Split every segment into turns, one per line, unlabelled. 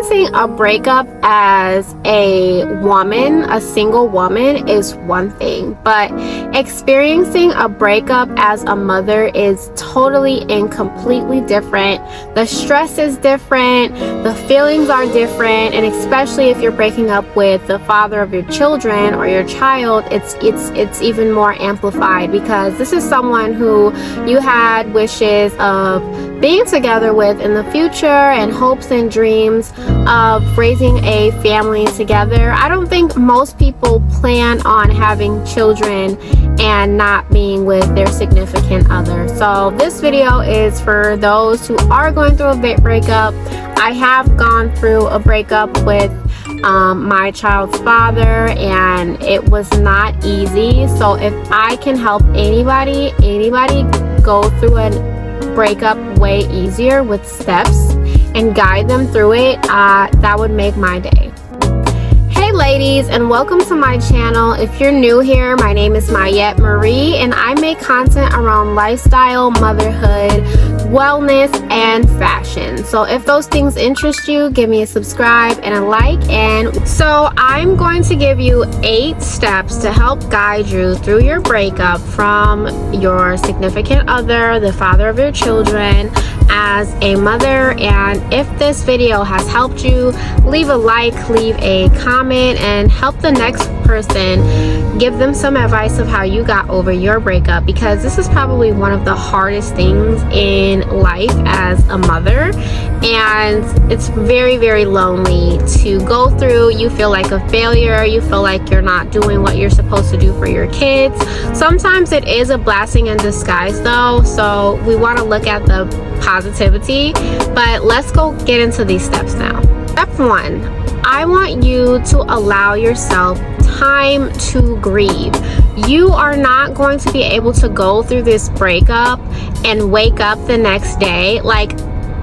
experiencing a breakup as a woman, a single woman, is one thing, but experiencing a breakup as a mother is totally and completely different. The stress is different, the feelings are different, and especially if you're breaking up with the father of your children or your child, it's even more amplified, because this is someone who you had wishes of being together with in the future and hopes and dreams of raising a family together. I don't think most people plan on having children and not being with their significant other. So this video is for those who are going through a breakup. I have gone through a breakup with my child's father, and it was not easy. So if I can help anybody go through a breakup way easier with steps and guide them through it, that would make my day. Hey ladies, and welcome to my channel. If you're new here, my name is Mayette Marie, and I make content around lifestyle, motherhood, wellness, and fashion. So if those things interest you, give me a subscribe and a like. And so I'm going to give you 8 steps to help guide you through your breakup from your significant other, the father of your children, as a mother. And if this video has helped you, leave a like, leave a comment, and help the next person. Give them some advice of how you got over your breakup, because this is probably one of the hardest things in life as a mother, and it's very, very lonely to go through. You feel like a failure, you feel like you're not doing what you're supposed to do for your kids. Sometimes it is a blessing in disguise though, so we want to look at the positivity. But let's go get into these steps now. Step 1, I want you to allow yourself time to grieve. You are not going to be able to go through this breakup and wake up the next day like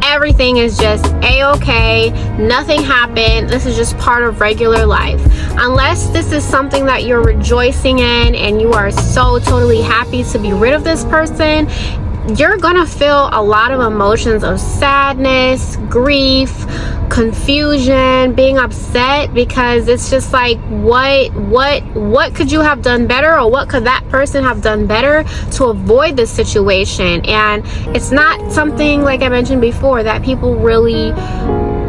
everything is just a-okay, nothing happened, this is just part of regular life. Unless this is something that you're rejoicing in and you are so totally happy to be rid of this person, you're gonna feel a lot of emotions of sadness, grief, confusion, being upset, because it's just like, what could you have done better, or what could that person have done better to avoid this situation? And it's not something, like I mentioned before, that people really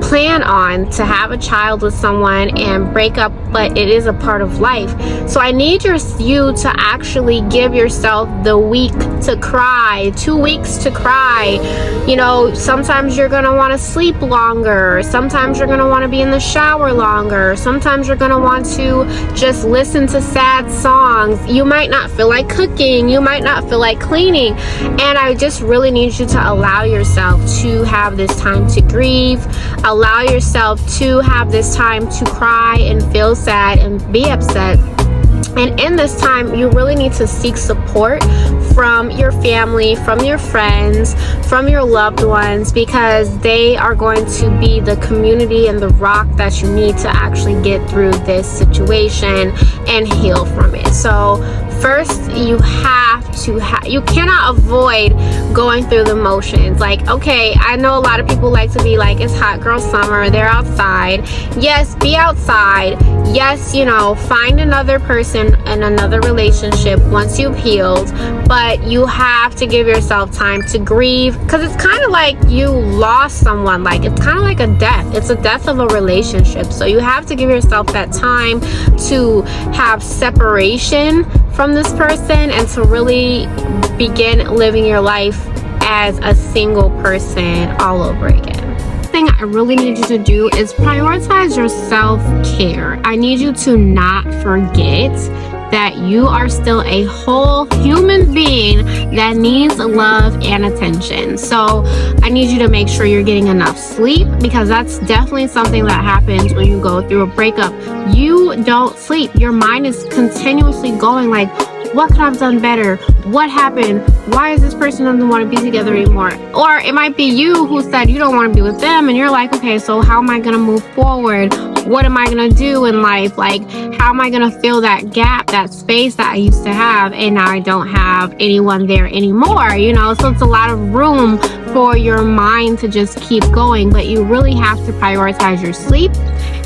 plan on, to have a child with someone and break up, but it is a part of life. So I need you to actually give yourself the week to cry, 2 weeks to cry. You know, sometimes you're gonna want to sleep longer, sometimes you're gonna want to be in the shower longer, sometimes you're gonna want to just listen to sad songs. You might not feel like cooking, you might not feel like cleaning, and I just really need you to allow yourself to have this time to grieve. Allow yourself to have this time to cry and feel sad and be upset. And in this time, you really need to seek support from your family, from your friends, from your loved ones, because they are going to be the community and the rock that you need to actually get through this situation and heal from it. So first, you cannot avoid going through the motions. Like, okay, I know a lot of people like to be like, it's hot girl summer, they're outside. Yes, be outside. Yes, you know, find another person in another relationship once you've healed, but you have to give yourself time to grieve, because it's kind of like you lost someone. Like, it's kind of like a death. It's a death of a relationship. So you have to give yourself that time to have separation from this person and to really begin living your life as a single person all over again. Thing I really need you to do is prioritize your self-care. I need you to not forget that you are still a whole human being that needs love and attention. So I need you to make sure you're getting enough sleep, because that's definitely something that happens when you go through a breakup. You don't sleep. Your mind is continuously going like, what could I have done better? What happened? Why is this person doesn't want to be together anymore? Or it might be you who said you don't want to be with them, and you're like, okay, so how am I going to move forward? what am I gonna do in life? Like, how am I gonna fill that gap, that space that I used to have, and now I don't have anyone there anymore, you know? So it's a lot of room for your mind to just keep going, but you really have to prioritize your sleep,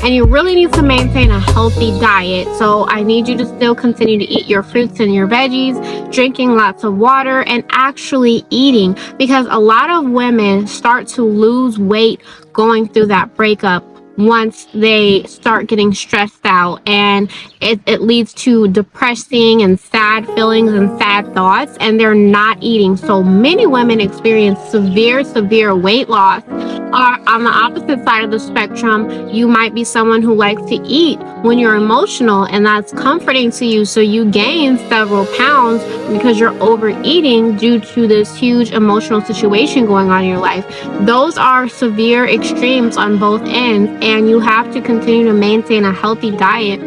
and you really need to maintain a healthy diet. So I need you to still continue to eat your fruits and your veggies, drinking lots of water, and actually eating, because a lot of women start to lose weight going through that breakup once they start getting stressed out, and it leads to depressing and sad feelings and sad thoughts, and they're not eating. So many women experience severe weight loss. On the opposite side of the spectrum, you might be someone who likes to eat when you're emotional, and that's comforting to you, so you gain several pounds because you're overeating due to this huge emotional situation going on in your life. Those are severe extremes on both ends, and you have to continue to maintain a healthy diet.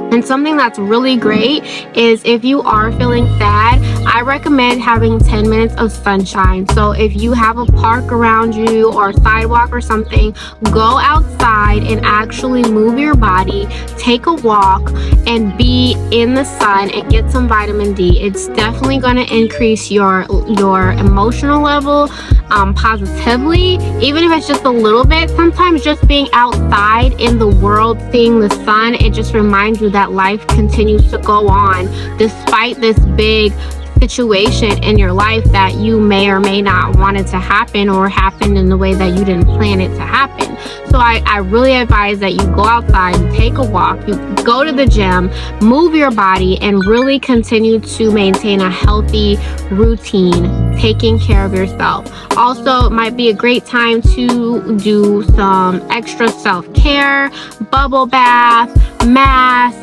And something that's really great is if you are feeling sad, I recommend having 10 minutes of sunshine. So if you have a park around you or a sidewalk or something, go outside and actually move your body, take a walk, and be in the sun and get some vitamin D. It's definitely going to increase your emotional level positively, even if it's just a little bit. Sometimes just being outside in the world, seeing the sun, it just reminds you that life continues to go on despite this big situation in your life that you may or may not want it to happen, or happen in the way that you didn't plan it to happen. So I really advise that you go outside, you take a walk, you go to the gym, move your body, and really continue to maintain a healthy routine, taking care of yourself. Also, it might be a great time to do some extra self-care, bubble bath, mask,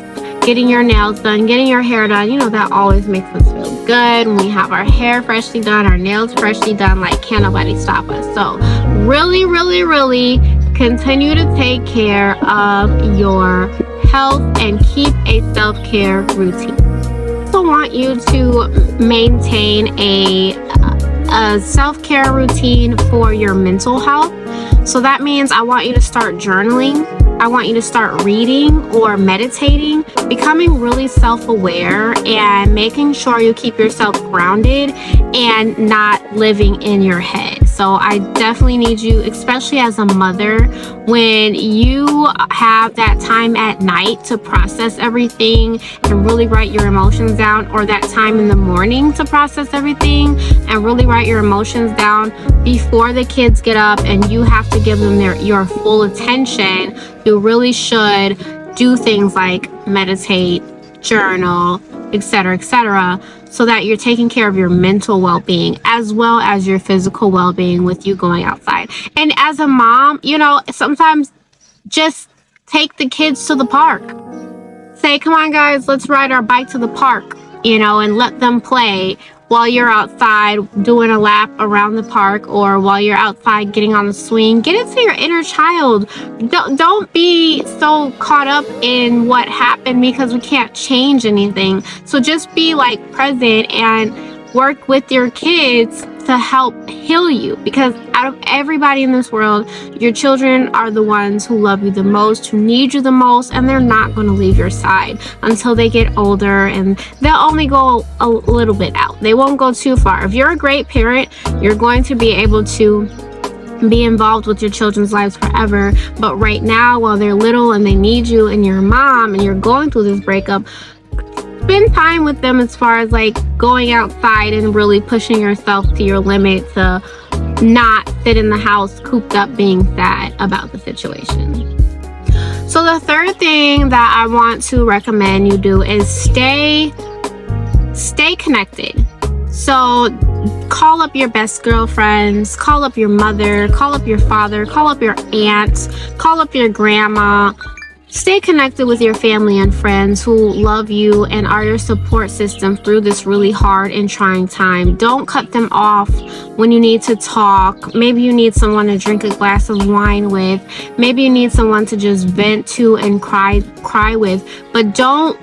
getting your nails done, getting your hair done. You know, that always makes us feel good when we have our hair freshly done, our nails freshly done. Like, can't nobody stop us. So really continue to take care of your health and keep a self-care routine. I also want you to maintain a self-care routine for your mental health. So that means I want you to start journaling. I want you to start reading or meditating, becoming really self-aware, and making sure you keep yourself grounded and not living in your head. So I definitely need you, especially as a mother, when you have that time at night to process everything and really write your emotions down, or that time in the morning to process everything and really write your emotions down before the kids get up and you have to give them your full attention. You really should do things like meditate, journal, etc., so that you're taking care of your mental well-being as well as your physical well-being with you going outside. And as a mom, you know, sometimes just take the kids to the park. Say, come on guys, let's ride our bike to the park, you know, and let them play while you're outside doing a lap around the park, or while you're outside getting on the swing. Get into your inner child. Don't be so caught up in what happened, because we can't change anything. So just be like present and work with your kids to help heal you, because out of everybody in this world, your children are the ones who love you the most, who need you the most, and they're not going to leave your side until they get older, and they'll only go a little bit out. They won't go too far. If you're a great parent, you're going to be able to be involved with your children's lives forever. But right now, while they're little and they need you and you're a mom and you're going through this breakup, spend time with them as far as like going outside and really pushing yourself to your limit to not sit in the house cooped up being sad about the situation. So the third thing that I want to recommend you do is stay connected. So call up your best girlfriends, call up your mother, call up your father, call up your aunts, call up your grandma. Stay connected with your family and friends who love you and are your support system through this really hard and trying time. Don't cut them off when you need to talk. Maybe you need someone to drink a glass of wine with. Maybe you need someone to just vent to and cry with. But don't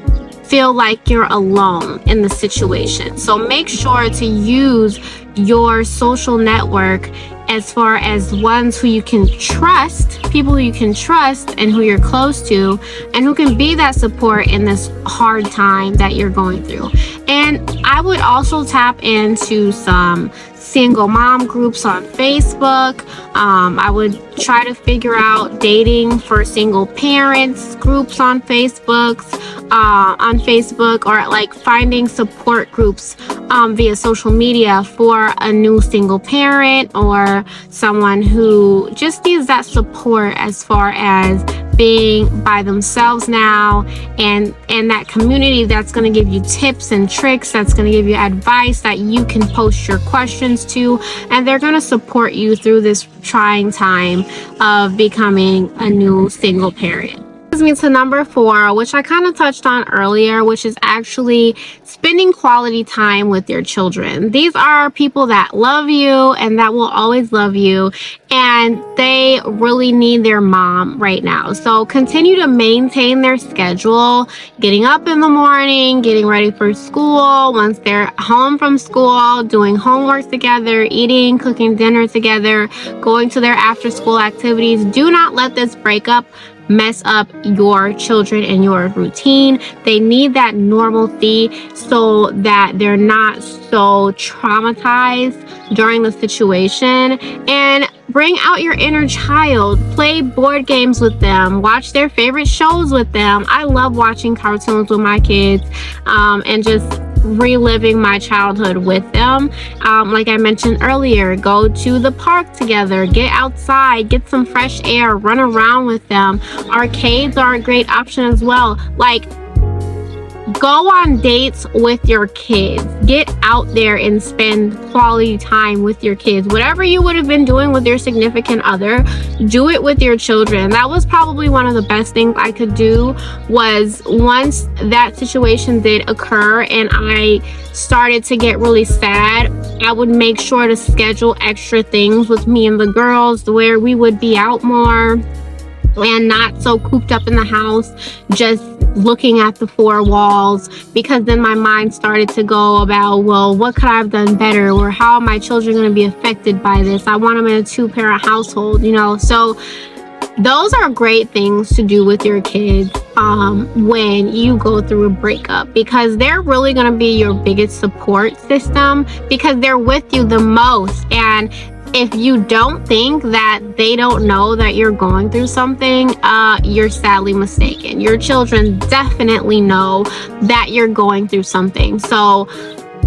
feel like you're alone in the situation. So make sure to use your social network as far as ones who you can trust, people who you can trust and who you're close to, and who can be that support in this hard time that you're going through. And I would also tap into some single mom groups on Facebook. I would try to figure out dating for single parents groups on Facebook, or like finding support groups via social media for a new single parent or someone who just needs that support as far as being by themselves now, and that community that's going to give you tips and tricks, that's going to give you advice that you can post your questions to, and they're going to support you through this trying time of becoming a new single parent. Brings me to number 4, which I kind of touched on earlier, which is actually spending quality time with your children. These are people that love you and that will always love you, and they really need their mom right now. So continue to maintain their schedule, getting up in the morning, getting ready for school, once they're home from school, doing homework together, eating, cooking dinner together, going to their after school activities. Do not let this breakup mess up your children and your routine. They need that normalcy so that they're not so traumatized during the situation. And bring out your inner child. Play board games with them. Watch their favorite shows with them. I love watching cartoons with my kids and just reliving my childhood with them. Like I mentioned earlier, go to the park together, get outside, get some fresh air, run around with them. Arcades are a great option as well. Like, go on dates with your kids. Get out there and spend quality time with your kids. Whatever you would have been doing with your significant other, do it with your children. That was probably one of the best things I could do, was once that situation did occur and I started to get really sad, I would make sure to schedule extra things with me and the girls where we would be out more and not so cooped up in the house just looking at the 4 walls, because then my mind started to go about, well, what could I have done better, or how are my children going to be affected by this? I want them in a 2-parent household, so those are great things to do with your kids when you go through a breakup, because they're really going to be your biggest support system, because they're with you the most. And if you don't think that they don't know that you're going through something, you're sadly mistaken. Your children definitely know that you're going through something. So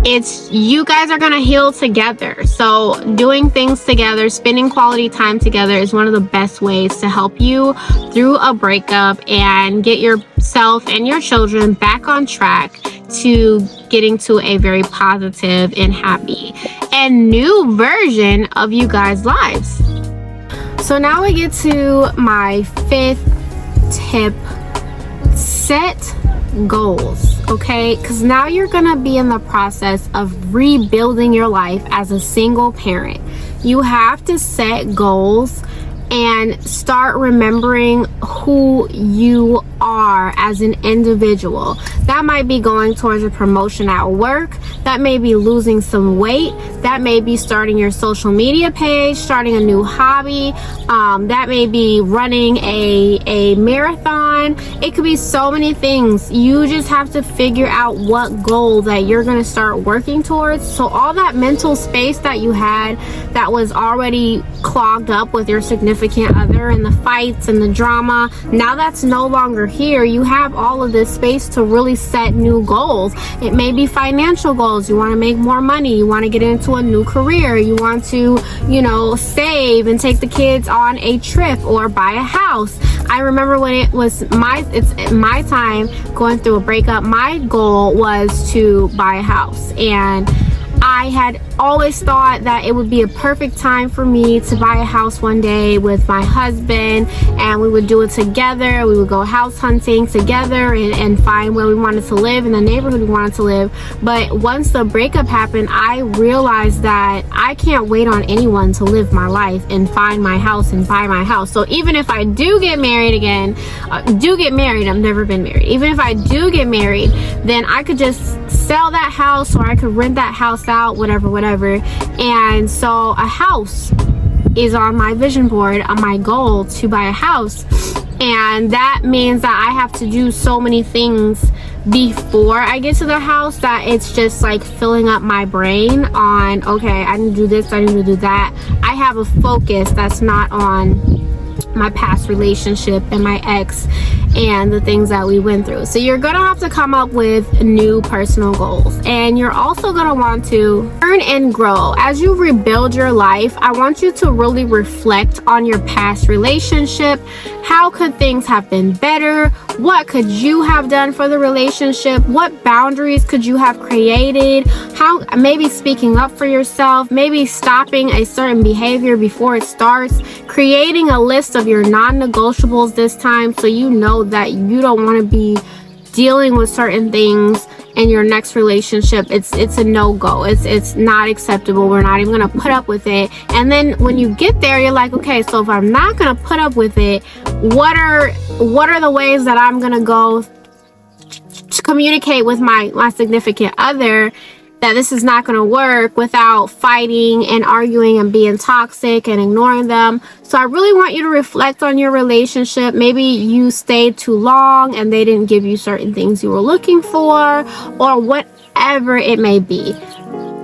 it's, you guys are going to heal together. So doing things together, spending quality time together is one of the best ways to help you through a breakup and get yourself and your children back on track to getting to a very positive and happy and new version of you guys' lives. So now we get to my 5th tip. Set goals, okay? Because now you're gonna be in the process of rebuilding your life as a single parent. You have to set goals and start remembering who you are as an individual. That might be going towards a promotion at work. That may be losing some weight. That may be starting your social media page, starting a new hobby. That may be running a marathon. It could be so many things. You just have to figure out what goal that you're going to start working towards. So all that mental space that you had that was already clogged up with your significant other and the fights and the drama, now that's no longer here. You have all of this space to really set new goals. It may be financial goals. You want to make more money. You want to get into a new career. You want to, save and take the kids on a trip or buy a house. I remember when it's my time going through a breakup, my goal was to buy a house, and I had always thought that it would be a perfect time for me to buy a house one day with my husband, and we would do it together. We would go house hunting together and find where we wanted to live in the neighborhood we wanted to live. But once the breakup happened, I realized that I can't wait on anyone to live my life and find my house and buy my house. So even if I do get married again, I've never been married. Even if I do get married, then I could just sell that house, or I could rent that house out, whatever. And so a house is on my vision board, on my goal to buy a house. And that means that I have to do so many things before I get to the house that it's just like filling up my brain on, okay, I need to do this, I need to do that. I have a focus that's not on my past relationship and my ex and the things that we went through. So you're gonna have to come up with new personal goals, and you're also gonna want to learn and grow. As you rebuild your life, I want you to really reflect on your past relationship. How could things have been better? What could you have done for the relationship? What boundaries could you have created? How, maybe speaking up for yourself, maybe stopping a certain behavior before it starts, creating a list of your non-negotiables this time, so you know that you don't want to be dealing with certain things in your next relationship. It's a no-go. It's not acceptable. We're not even gonna put up with it. And then when you get there, you're like, okay, so if I'm not gonna put up with it, what are the ways that I'm gonna go to communicate with my significant other that this is not going to work without fighting and arguing and being toxic and ignoring them. So I really want you to reflect on your relationship. Maybe you stayed too long and they didn't give you certain things you were looking for, or whatever it may be.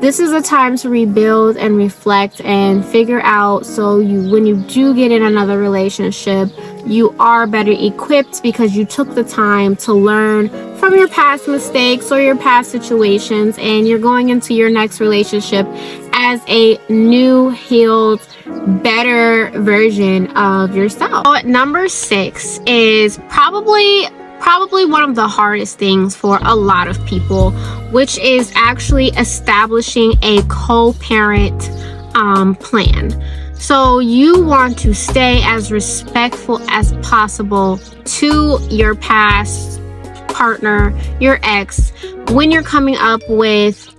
This is a time to rebuild and reflect and figure out, so when you do get in another relationship, you are better equipped because you took the time to learn from your past mistakes or your past situations, and you're going into your next relationship as a new, healed, better version of yourself. So, number 6 is probably one of the hardest things for a lot of people, which is actually establishing a co-parent plan. So you want to stay as respectful as possible to your past partner, your ex, when you're coming up with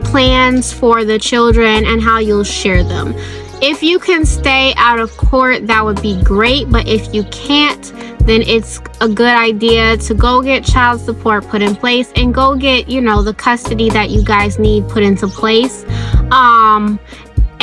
plans for the children and how you'll share them. If you can stay out of court, that would be great. But if you can't, then it's a good idea to go get child support put in place and go get, the custody that you guys need put into place.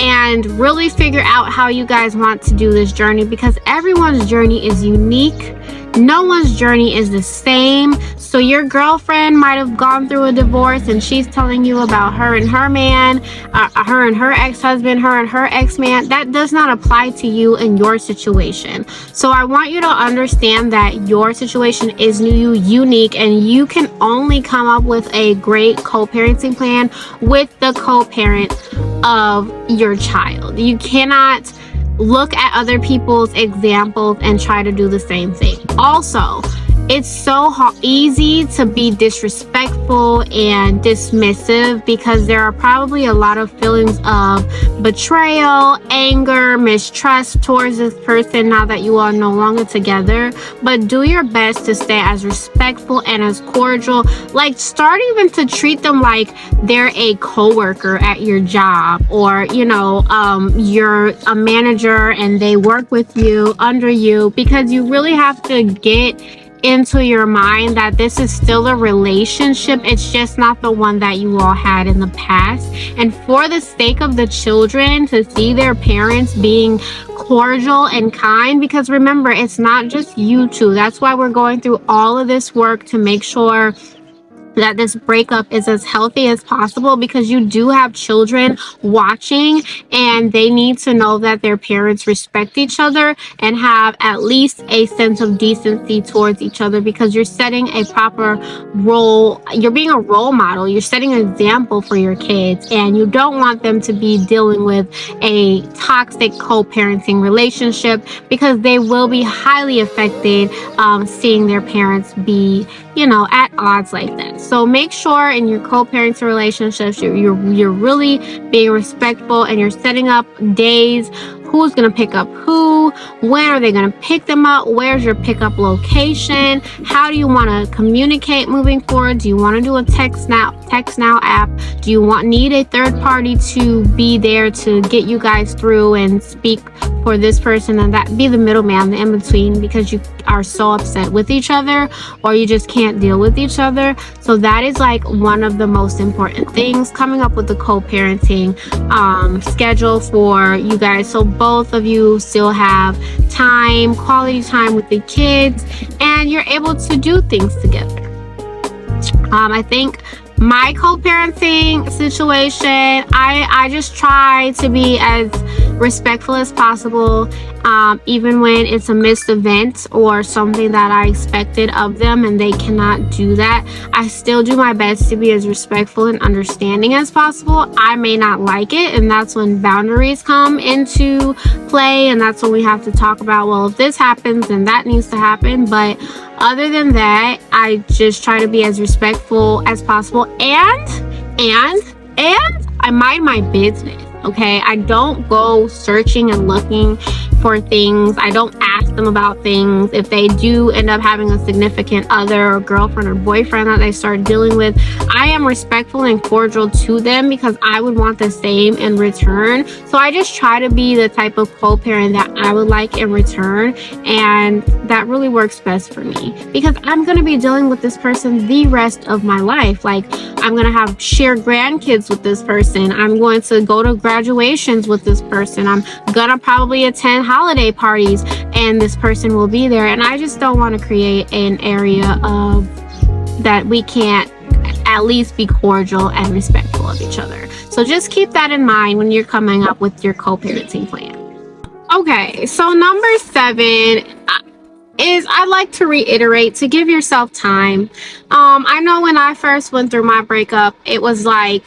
And really figure out how you guys want to do this journey, because everyone's journey is unique. No one's journey is the same. So your girlfriend might have gone through a divorce and she's telling you about her and her man, her and her ex-husband, her and her ex-man. That does not apply to you and your situation. So I want you to understand that your situation is unique, and you can only come up with a great co-parenting plan with the co-parent of your child. You cannot look at other people's examples and try to do the same thing. Also, it's so easy to be disrespectful and dismissive because there are probably a lot of feelings of betrayal, anger, mistrust towards this person now that you are no longer together. But do your best to stay as respectful and as cordial. Like, start even to treat them like they're a coworker at your job, or you're a manager and they work with you, under you, because you really have to get into your mind that this is still a relationship. It's just not the one that you all had in the past. And for the sake of the children to see their parents being cordial and kind, because remember, it's not just you two. That's why we're going through all of this work to make sure that this breakup is as healthy as possible, because you do have children watching and they need to know that their parents respect each other and have at least a sense of decency towards each other, because you're setting a proper role. You're being a role model. You're setting an example for your kids, and you don't want them to be dealing with a toxic co-parenting relationship, because they will be highly affected seeing their parents be at odds like this. So make sure in your co-parenting relationships, you're really being respectful, and you're setting up days. Who's going to pick up who? When are they going to pick them up? Where's your pickup location? How do you want to communicate moving forward? Do you want to do a text now app? Do you need a third party to be there to get you guys through and speak for this person, and that be the middleman, the in-between, because you are so upset with each other or you just can't deal with each other? So that is like one of the most important things, coming up with the co-parenting schedule for you guys, so both of you still have time, quality time with the kids, and you're able to do things together. I think my co-parenting situation, I just try to be as respectful as possible, even when it's a missed event or something that I expected of them and they cannot do that. I still do my best to be as respectful and understanding as possible. I may not like it, and that's when boundaries come into play, and that's when we have to talk about, well, if this happens, then that needs to happen. But other than that, I just try to be as respectful as possible, and I mind my business. Okay, I don't go searching and looking for things. I don't ask them about things. If they do end up having a significant other or girlfriend or boyfriend that they start dealing with, I am respectful and cordial to them because I would want the same in return. So I just try to be the type of co-parent that I would like in return, and that really works best for me because I'm going to be dealing with this person the rest of my life. Like, I'm going to have shared grandkids with this person. I'm going to go to graduations with this person. I'm going to probably attend holiday parties and this person will be there. And I just don't want to create an area of that we can't at least be cordial and respectful of each other. So just keep that in mind when you're coming up with your co-parenting plan. Okay, so number 7 is, I'd like to reiterate to give yourself time. I know when I first went through my breakup, it was like,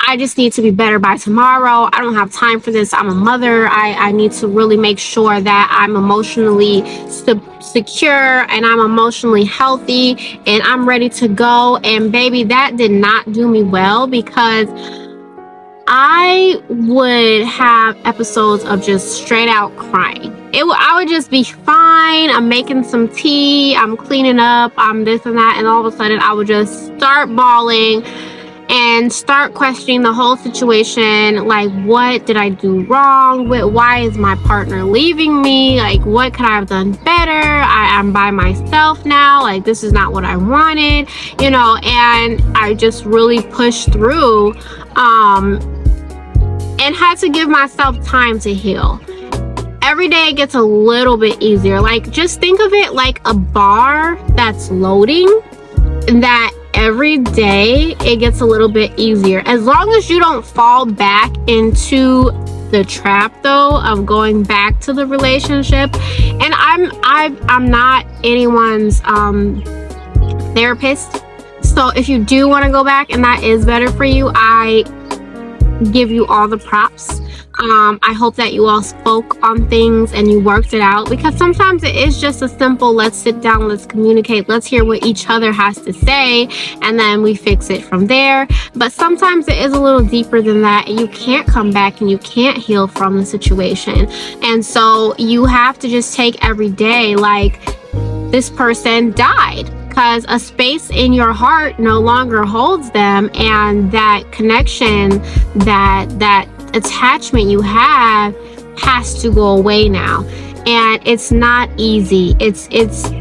I just need to be better by tomorrow. I don't have time for this. I'm a mother. I need to really make sure that I'm emotionally secure and I'm emotionally healthy and I'm ready to go. And baby, that did not do me well because I would have episodes of just straight out crying. I would just be fine. I'm making some tea. I'm cleaning up. I'm this and that. And all of a sudden I would just start bawling and start questioning the whole situation. Like, what did I do wrong? Why is my partner leaving me? Like, what could I have done better? I'm by myself now. Like, this is not what I wanted, and I just really pushed through and had to give myself time to heal. Every day it gets a little bit easier. Like, just think of it like a bar that's loading, that every day it gets a little bit easier, as long as you don't fall back into the trap though of going back to the relationship. And I'm not anyone's therapist, so if you do want to go back and that is better for you, I give you all the props. I hope that you all spoke on things and you worked it out, because sometimes it is just a simple, let's sit down, let's communicate, let's hear what each other has to say, and then we fix it from there. But sometimes it is a little deeper than that, and you can't come back and you can't heal from the situation. And so you have to just take every day like this person died, because a space in your heart no longer holds them, and that connection, that attachment you have has to go away now. And it's not easy. It's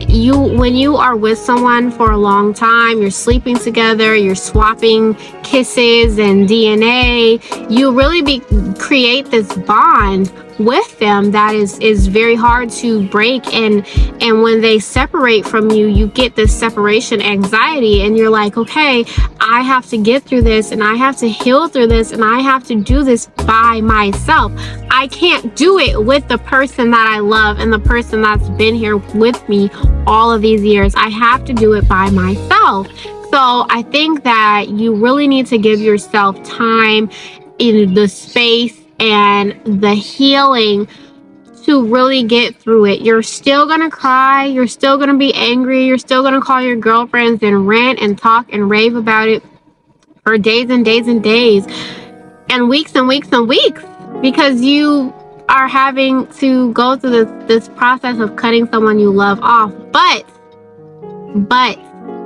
you, when you are with someone for a long time, you're sleeping together, you're swapping kisses and DNA, you really create this bond with them that is very hard to break. And when they separate from you, you get this separation anxiety, and you're like, okay, I have to get through this, and I have to heal through this, and I have to do this by myself. I can't do it with the person that I love and the person that's been here with me all of these years. I have to do it by myself. So I think that you really need to give yourself time in the space and the healing to really get through it. You're still gonna cry, you're still gonna be angry, you're still gonna call your girlfriends and rant and talk and rave about it for days and days and days and weeks and weeks and weeks, because you are having to go through this process of cutting someone you love off. But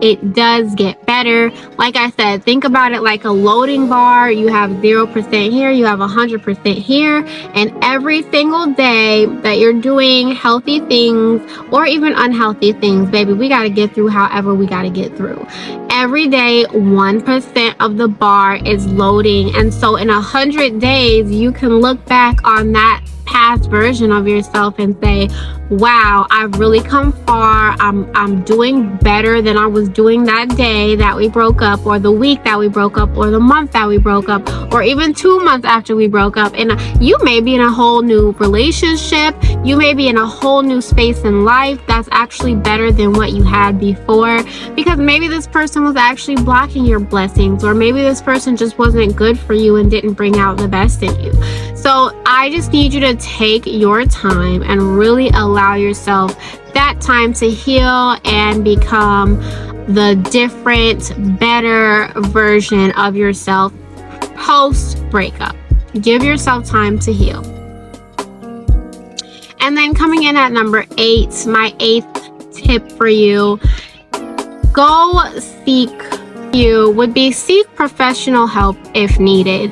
it does get better. Like I said, think about it like a loading bar. You have 0% here, you have 100% here, and every single day that you're doing healthy things or even unhealthy things, baby, we got to get through however we got to get through. Every day, 1% of the bar is loading. And so in 100 days, you can look back on that past version of yourself and say, wow, I've really come far. I'm doing better than I was doing that day that we broke up, or the week that we broke up, or the month that we broke up, or even 2 months after we broke up. And you may be in a whole new relationship. You may be in a whole new space in life that's actually better than what you had before, because maybe this person was actually blocking your blessings, or maybe this person just wasn't good for you and didn't bring out the best in you. So I just need you to take your time and really allow yourself that time to heal and become the different, better version of yourself post breakup. Give yourself time to heal. And then coming in at number 8, my 8th tip for you, seek professional help if needed.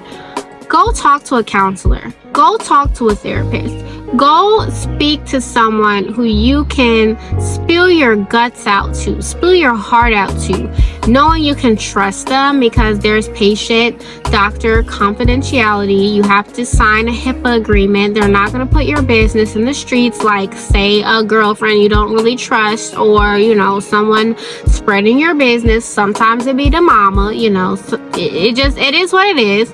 Go talk to a counselor. Go talk to a therapist. Go speak to someone who you can spill your guts out to, spill your heart out to, knowing you can trust them, because there's patient-doctor confidentiality. You have to sign a HIPAA agreement. They're not going to put your business in the streets, like, say, a girlfriend you don't really trust, or, someone spreading your business. Sometimes it be the mama, so it is what it is.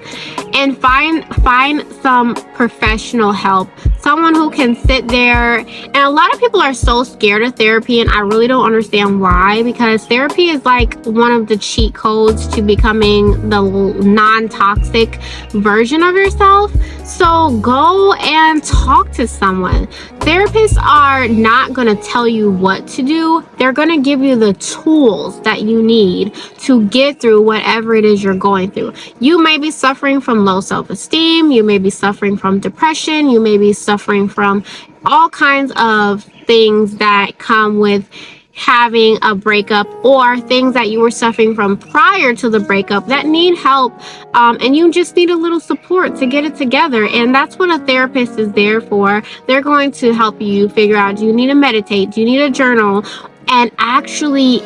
And find some professional help, someone who can sit there. And a lot of people are so scared of therapy, and I really don't understand why, because therapy is like one of the cheat codes to becoming the non-toxic version of yourself. So go and talk to someone. Therapists are not going to tell you what to do. They're going to give you the tools that you need to get through whatever it is you're going through. You may be suffering from low self-esteem. You may be suffering from depression. You may be suffering from all kinds of things that come with having a breakup, or things that you were suffering from prior to the breakup that need help, and you just need a little support to get it together. And that's what a therapist is there for. They're going to help you figure out, do you need to meditate? Do you need a journal? And actually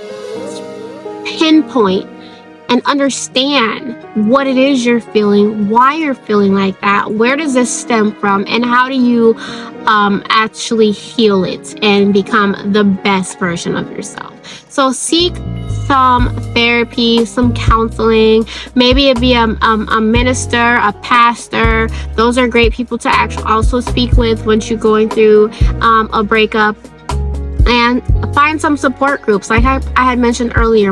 pinpoint and understand what it is you're feeling, why you're feeling like that, where does this stem from, and how do you actually heal it and become the best version of yourself. So seek some therapy, some counseling. Maybe it be a minister, a pastor. Those are great people to actually also speak with once you're going through a breakup. And find some support groups, like I had mentioned earlier,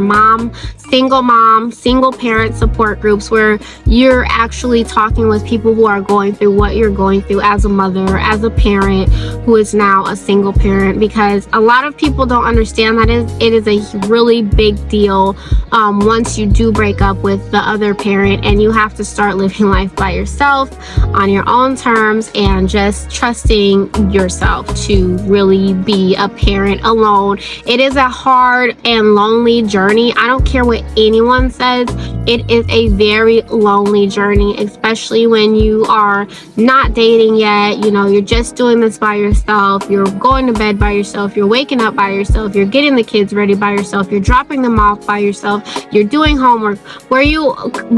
single parent support groups, where you're actually talking with people who are going through what you're going through as a mother, as a parent who is now a single parent. Because a lot of people don't understand that it is a really big deal once you do break up with the other parent, and you have to start living life by yourself on your own terms, and just trusting yourself to really be a parent alone. It is a hard and lonely journey. I don't care what anyone says. It is a very lonely journey, especially when you are not dating yet. You're just doing this by yourself. You're going to bed by yourself. You're waking up by yourself. You're getting the kids ready by yourself. You're dropping them off by yourself. You're doing homework. Where you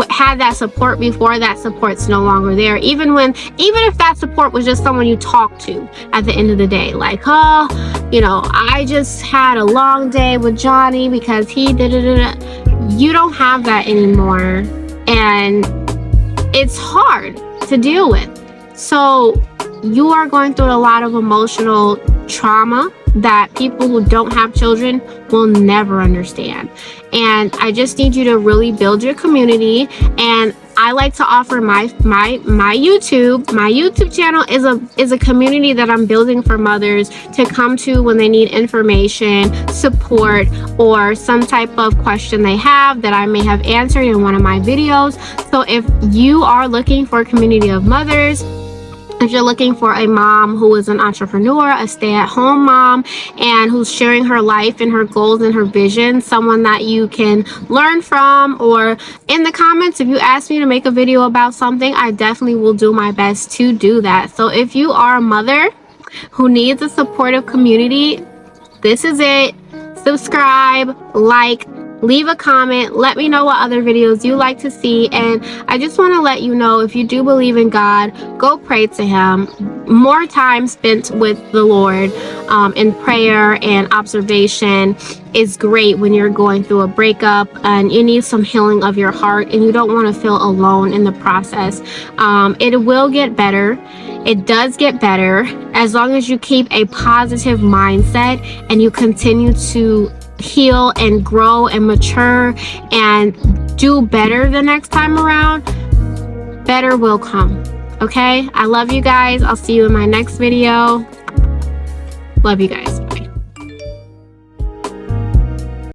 had that support before, that support's no longer there. Even if that support was just someone you talk to at the end of the day, like, I just had a long day with Johnny because he did it. You don't have that anymore, and it's hard to deal with. So you are going through a lot of emotional trauma that people who don't have children will never understand. And I just need you to really build your community. And I like to offer my YouTube channel is a community that I'm building for mothers to come to when they need information, support, or some type of question they have that I may have answered in one of my videos. So if you are looking for a community of mothers, if you're looking for a mom who is an entrepreneur, a stay-at-home mom, and who's sharing her life and her goals and her vision, someone that you can learn from, or in the comments, if you ask me to make a video about something, I definitely will do my best to do that. So if you are a mother who needs a supportive community, this is it. Subscribe, like, leave a comment, let me know what other videos you like to see. And I just want to let you know, if you do believe in God, go pray to him. More time spent with the Lord in prayer and observation is great when you're going through a breakup and you need some healing of your heart and you don't want to feel alone in the process. It will get better. It does get better as long as you keep a positive mindset and you continue to heal and grow and mature and do better the next time around. Better will come. Okay? I love you guys. I'll see you in my next video. Love you guys.